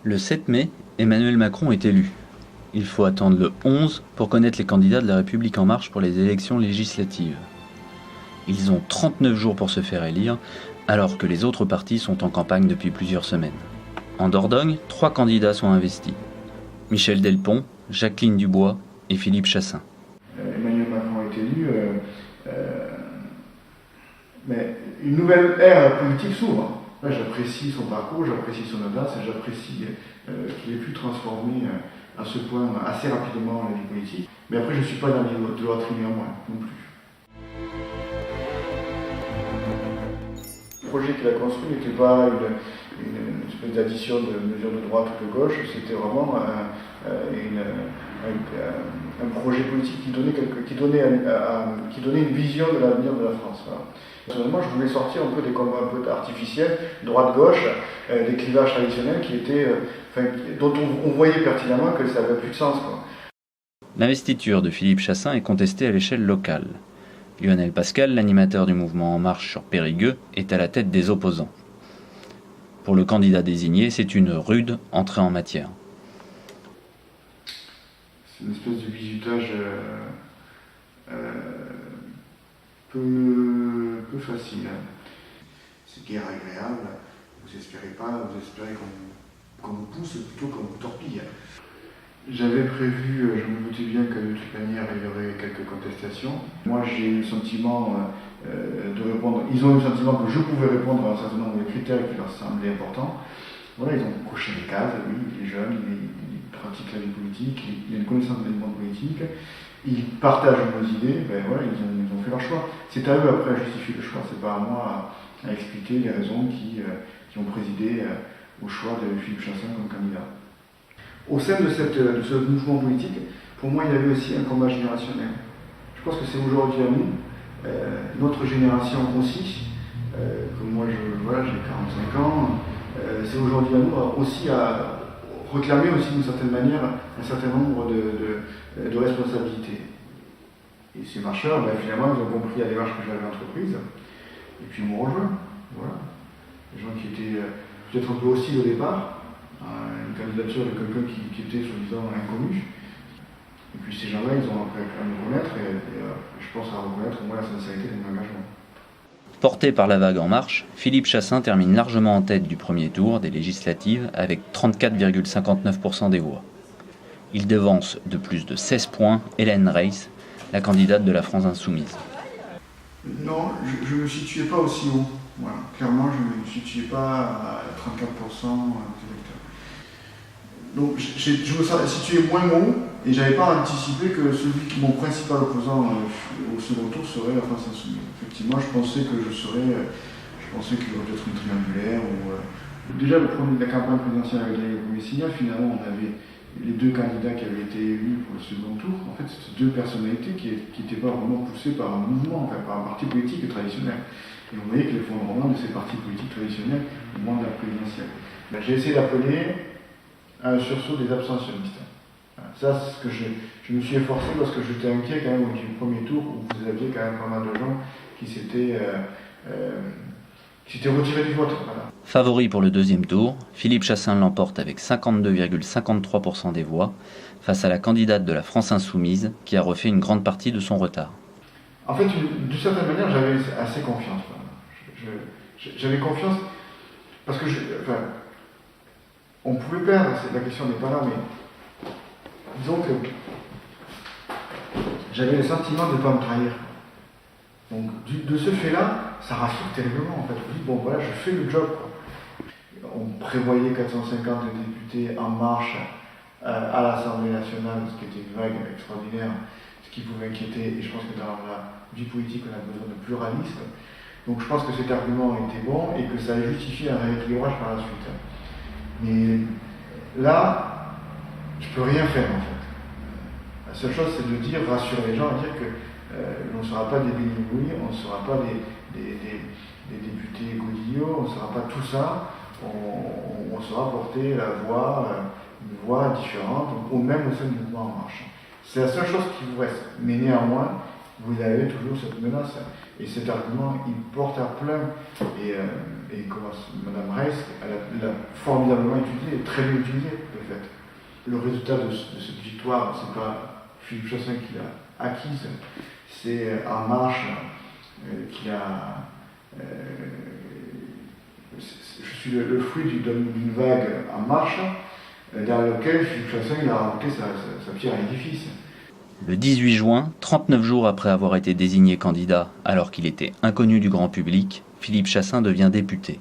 Le 7 mai, Emmanuel Macron est élu. Il faut attendre le 11 pour connaître les candidats de La République En Marche pour les élections législatives. Ils ont 39 jours pour se faire élire, alors que les autres partis sont en campagne depuis plusieurs semaines. En Dordogne, 3 candidats sont investis. Michel Delpont, Jacqueline Dubois et Philippe Chassaing. Emmanuel Macron est élu, mais une nouvelle ère politique s'ouvre. Là, j'apprécie son parcours, j'apprécie son audace, et j'apprécie qu'il ait pu transformer à ce point assez rapidement la vie politique. Mais après, je ne suis pas dans l'idolâtrie néanmoins, non plus. Le projet qu'il a construit n'était pas une espèce d'addition de mesures de droite ou de gauche, c'était vraiment un projet politique qui donnait une vision de l'avenir de la France. Voilà. Personnellement, je voulais sortir un peu des combats un peu artificiels, droite-gauche, des clivages traditionnels dont on voyait pertinemment que ça n'avait plus de sens, quoi. L'investiture de Philippe Chassaing est contestée à l'échelle locale. Lionel Pascal, l'animateur du mouvement En Marche sur Périgueux, est à la tête des opposants. Pour le candidat désigné, c'est une rude entrée en matière. C'est une espèce de bizutage peu facile. C'est guère agréable. Vous espérez qu'on vous pousse plutôt qu'on vous torpille. J'avais prévu, je me doutais bien que de toute manière il y aurait quelques contestations. Moi j'ai eu le sentiment de répondre, ils ont eu le sentiment que je pouvais répondre à un certain nombre de critères qui leur semblaient importants. Voilà, ils ont coché les cases, oui, il est jeune, il pratique la vie politique, il a une connaissance de l'élément politique, ils partagent nos idées, ben voilà, ils ont fait leur choix. C'est à eux après à justifier le choix, c'est pas à moi à expliquer les raisons qui ont présidé au choix de Philippe Chassaing comme candidat. Au sein de ce mouvement politique, pour moi, il y avait aussi un combat générationnel. Je pense que c'est aujourd'hui à nous, notre génération aussi, comme moi j'ai 45 ans, c'est aujourd'hui à nous aussi à réclamer aussi d'une certaine manière un certain nombre de responsabilités. Et ces marcheurs, finalement, ils ont compris la démarche que j'avais entreprise, et puis ils m'ont rejoint. Voilà. Des gens qui étaient peut-être un peu hostiles au départ, une candidature de quelqu'un qui était soi-disant inconnu. Et puis ces gens-là, ils ont appris à me connaître et je pense à reconnaître au moins la sincérité de mon engagement. Porté par la vague En Marche, Philippe Chassaing termine largement en tête du premier tour des législatives avec 34,59% des voix. Il devance de plus de 16 points Hélène Reyss, la candidate de la France Insoumise. Non, je ne me situais pas aussi haut. Voilà. Clairement, je ne me situais pas à 34% des électeurs. Donc je me situé moins haut et je n'avais pas anticipé que mon principal opposant au second tour serait la France Insoumise. Effectivement, je pensais qu'il y aurait peut-être une triangulaire. Déjà, la campagne présidentielle avait donné le premier signal. Finalement, on avait les 2 candidats qui avaient été élus pour le second tour. En fait, c'était 2 personnalités qui n'étaient pas vraiment poussées par un mouvement, enfin, par un parti politique traditionnel. Et on voyait que l'effondrement de ces partis politiques traditionnels au moment de la présidentielle. J'ai essayé d'appeler un sursaut des abstentionnistes. Ça, c'est ce que je me suis efforcé parce que j'étais inquiet quand même du premier tour où vous aviez quand même pas mal de gens qui s'étaient retirés du vote. Voilà. Favori pour le deuxième tour, Philippe Chassaing l'emporte avec 52,53% des voix face à la candidate de la France Insoumise qui a refait une grande partie de son retard. En fait, d'une certaine manière, j'avais assez confiance. J'avais confiance parce que on pouvait perdre, la question n'est pas là, mais disons que j'avais le sentiment de ne pas me trahir. Donc de ce fait-là, ça rassure terriblement en fait. Je me dis, bon voilà, je fais le job. On prévoyait 450 députés En Marche à l'Assemblée nationale, ce qui était une vague extraordinaire, ce qui pouvait inquiéter, et je pense que dans la vie politique, on a besoin de pluralisme. Donc je pense que cet argument était bon et que ça a justifié un rééquilibrage par la suite. Mais là, je ne peux rien faire en fait. La seule chose, c'est de dire, rassurer les gens, et dire que on ne sera pas des bénigouilles, on ne sera pas des députés godillots, on ne sera pas tout ça, on saura porter une voix différente, ou même au sein du mouvement En Marche. C'est la seule chose qui vous reste. Mais néanmoins, vous avez toujours cette menace. Et cet argument, il porte à plein. Et comment Mme Reiss, elle l'a formidablement utilisé, et très bien utilisé, de fait. Le résultat de cette victoire, c'est pas Philippe Chassin qui l'a acquise, c'est En Marche qui a. Je suis le fruit d'une vague En Marche, dans laquelle Philippe Chassin il a rajouté sa pierre à l'édifice. Le 18 juin, 39 jours après avoir été désigné candidat alors qu'il était inconnu du grand public, Philippe Chassin devient député.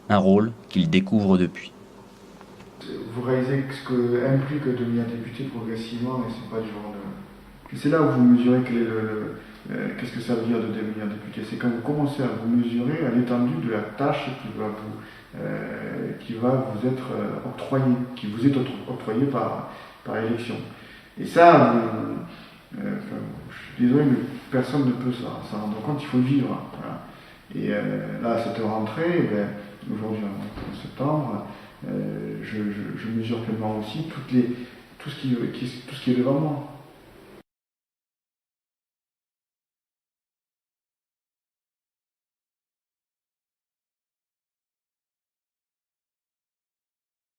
Un rôle qu'il découvre depuis. Vous réalisez ce que implique devenir député progressivement, et c'est pas du genre de. C'est là où vous mesurez qu'est-ce que ça veut dire de devenir député. C'est quand vous commencez à vous mesurer à l'étendue de la tâche qui va vous être octroyée, qui vous est octroyée par élection. Et ça, je suis désolé, mais personne ne peut s'en rendre compte, il faut le vivre. Voilà. Et là, cette rentrée, aujourd'hui en septembre, je mesure pleinement aussi tout ce qui est devant moi.